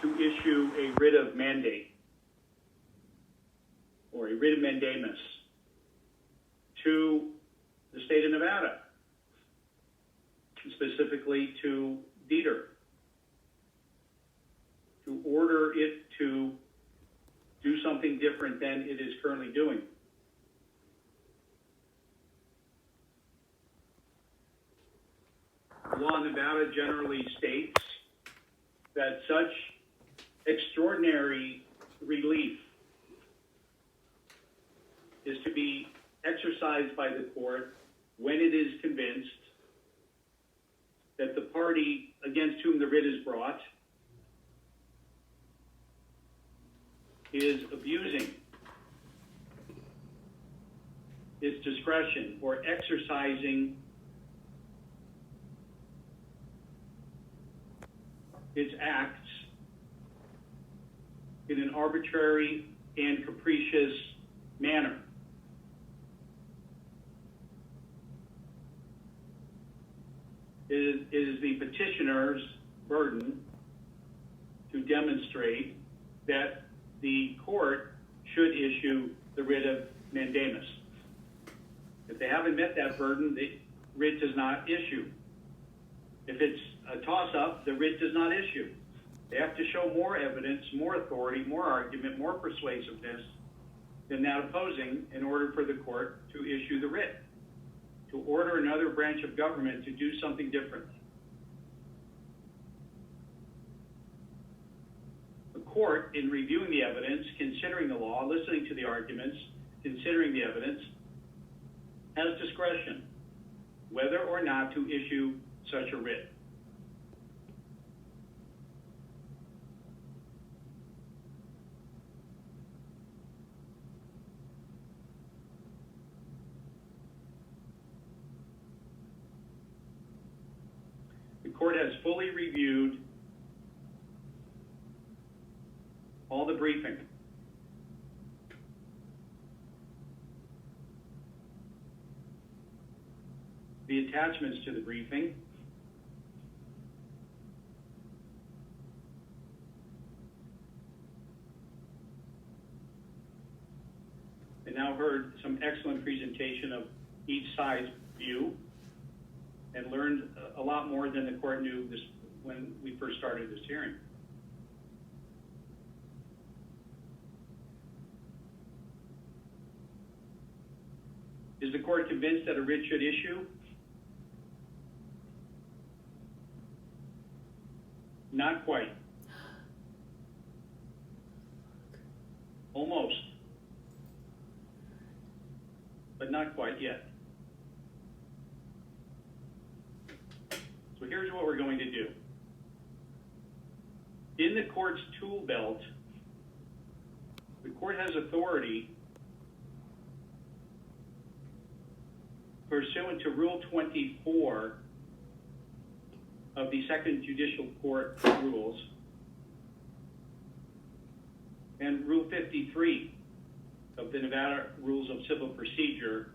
to issue a writ of mandate or a writ of mandamus to the state of Nevada, specifically to DETR, to order it to do something different than it is currently doing. The law in Nevada generally states that such extraordinary relief is to be exercised by the court when it is convinced that the party against whom the writ is brought is abusing its discretion or exercising its acts in an arbitrary and capricious manner. It is the petitioner's burden to demonstrate that the court should issue the writ of mandamus. If they haven't met that burden, the writ does not issue. If it's a toss-up, the writ does not issue. They have to show more evidence, more authority, more argument, more persuasiveness than that opposing in order for the court to issue the writ, to order another branch of government to do something different. The court, in reviewing the evidence, considering the law, listening to the arguments, considering the evidence, has discretion whether or not to issue such a writ. The court has fully reviewed all the briefing. The attachments to the briefing, and now heard some excellent presentation of each side's view and learned a lot more than the court knew this when we first started this hearing. Is the court convinced that a writ should issue? Not quite. Almost. But not quite yet. So here's what we're going to do. In the court's tool belt, the court has authority pursuant to Rule 24 of the Second Judicial Court rules and Rule 53 of the Nevada Rules of Civil Procedure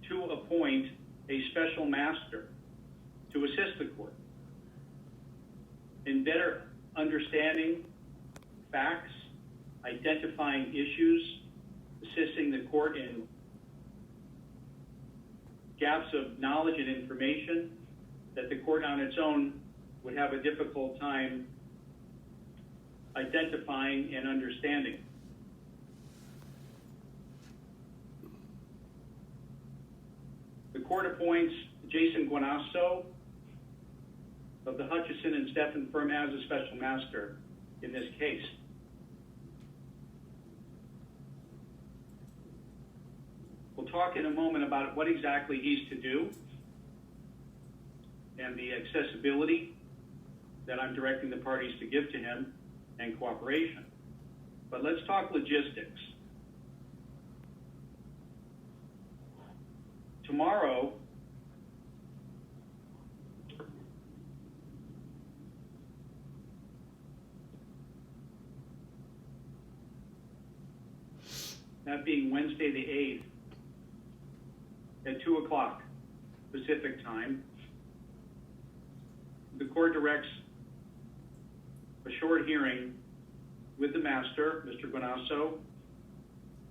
to appoint a special master to assist the court in better understanding facts, identifying issues, assisting the court in gaps of knowledge and information that the court on its own would have a difficult time identifying and understanding. The court appoints Jason Guanasso of the Hutchison and Steffen firm as a special master in this case. We'll talk in a moment about what exactly he's to do and the accessibility that I'm directing the parties to give to him and cooperation. But let's talk logistics. Tomorrow, that being Wednesday the 8th, at 2 o'clock Pacific time, the court directs a short hearing with the master, Mr. Guanasso,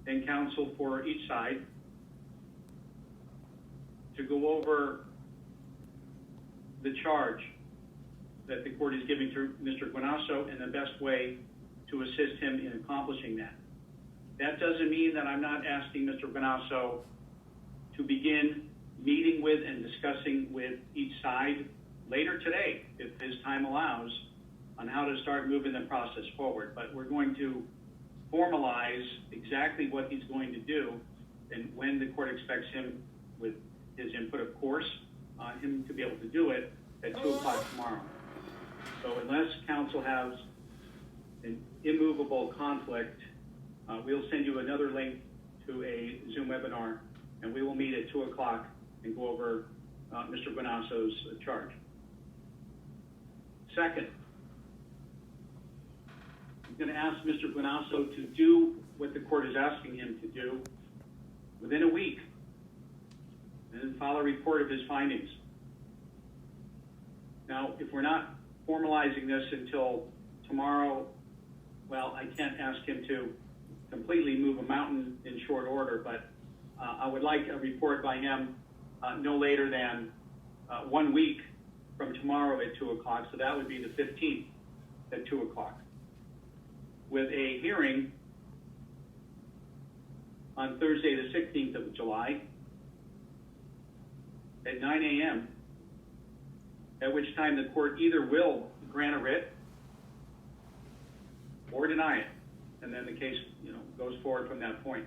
and counsel for each side to go over the charge that the court is giving to Mr. Guanasso and the best way to assist him in accomplishing that. That doesn't mean that I'm not asking Mr. Guanasso to begin meeting with and discussing with each side later today, if his time allows, on how to start moving the process forward. But we're going to formalize exactly what he's going to do and when the court expects him, with his input, of course, on him to be able to do it at 2 o'clock tomorrow. So unless counsel has an immovable conflict, we'll send you another link to a Zoom webinar, and we will meet at 2 o'clock and go over Mr. Guanasso's charge. Second, I'm going to ask Mr. Guanasso to do what the court is asking him to do within a week, and then file a report of his findings. Now, if we're not formalizing this until tomorrow, well, I can't ask him to completely move a mountain in short order, but I would like a report by him no later than 1 week from tomorrow at 2 o'clock, so that would be the 15th at 2 o'clock, with a hearing on Thursday the 16th of July at 9 a.m., at which time the court either will grant a writ or deny it, and then the case, goes forward from that point.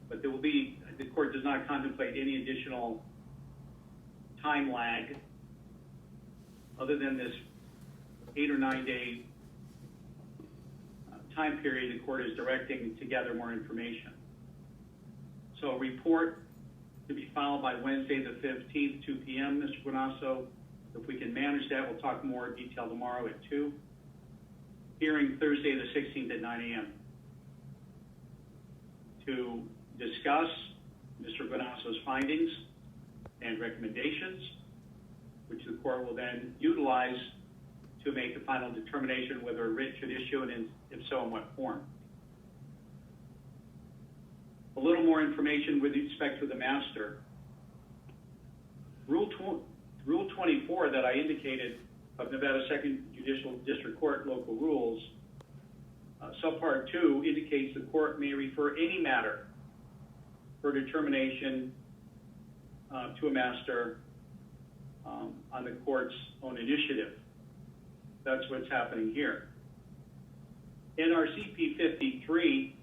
But there will be, the court does not contemplate any additional time lag other than this 8 or 9 day time period the court is directing to gather more information. So a report to be filed by Wednesday the 15th, 2 p.m., Mr. Guanasso. If we can manage that, we'll talk more detail tomorrow at 2. Hearing Thursday the 16th at 9 a.m. to discuss Mr. Guanasso's findings and recommendations, which the court will then utilize to make the final determination whether a writ should issue, and if so, in what form. A little more information with respect to the master. Rule 24 that I indicated of Nevada 2nd Judicial District Court local rules, subpart 2 indicates the court may refer any matter for determination to a master on the court's own initiative. That's what's happening here. NRCP 53,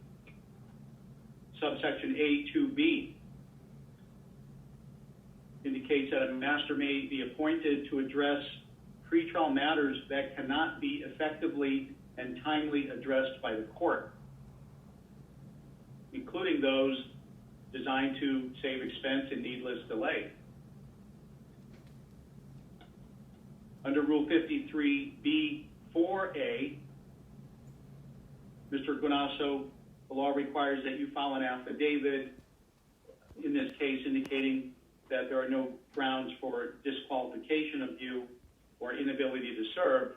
subsection A2B, indicates that a master may be appointed to address pretrial matters that cannot be effectively and timely addressed by the court, including those designed to save expense and needless delay. Under Rule 53B4A, Mr. Guanasso, the law requires that you file an affidavit, in this case indicating that there are no grounds for disqualification of you or inability to serve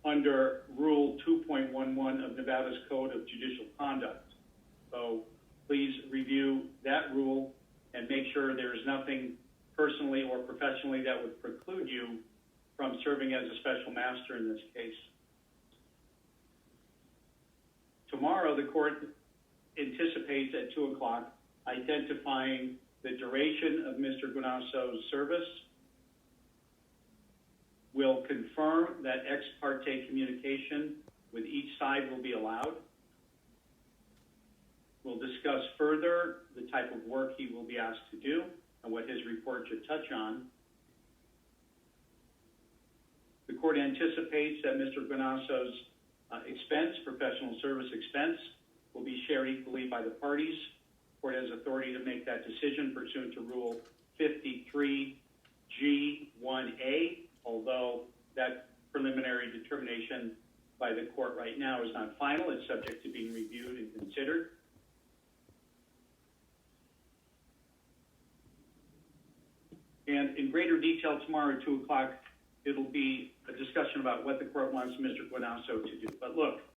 under Rule 2.11 of Nevada's Code of Judicial Conduct. So please review that rule and make sure there is nothing personally or professionally that would preclude you from serving as a special master in this case. Tomorrow, the court anticipates at 2 o'clock identifying the duration of Mr. Guanasso's service, will confirm that ex parte communication with each side will be allowed. We'll discuss further the type of work he will be asked to do and what his report should touch on. The court anticipates that Mr. Guanasso's expense, professional service expense, will be shared equally by the parties. The court has authority to make that decision pursuant to Rule 53G1A, although that preliminary determination by the court right now is not final. It's subject to being reviewed and considered. And in greater detail tomorrow at 2 o'clock, it'll be a discussion about what the court wants Mr. Guanasso to do. But look,